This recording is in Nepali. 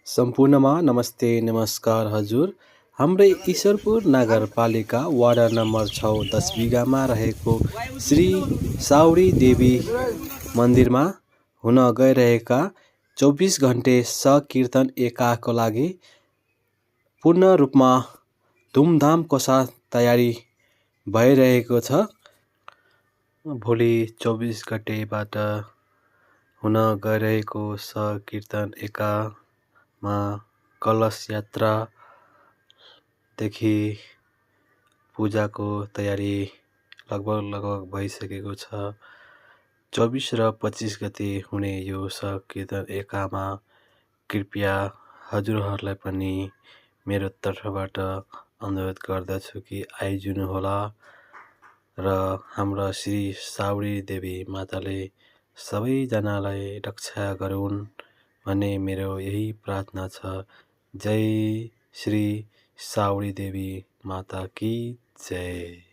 सम्पूर्णमा नमस्ते नमस्कार हजुर। हाम्रै ईश्वरपुर नगरपालिका वार्ड नम्बर 6 10 बिघामा रहेको श्री साउरी देवी मन्दिरमा हुन गइरहेका 24 घन्टे सकीर्तन एकाको लागि पूर्ण रूपमा धुमधामको साथ तयारी भइरहेको छ। भोलि 24 गतेबाट हुन गइरहेको सकीर्तन एकामा कलश यात्रादेखि पूजाको तयारी लगभग भइसकेको छ। 24 र 25 गते हुने यो सकीर्तन एकामा कृपया हजुरहरूलाई पनि मेरो तर्फबाट अनुरोध गर्दछु कि आइजुनुहोला र हाम्रा श्री साउरी देवी माताले सबैजनालाई रक्षा गरून् भन्ने मेरो यही प्रार्थना छ। जय श्री साउरी देवी माता की जय।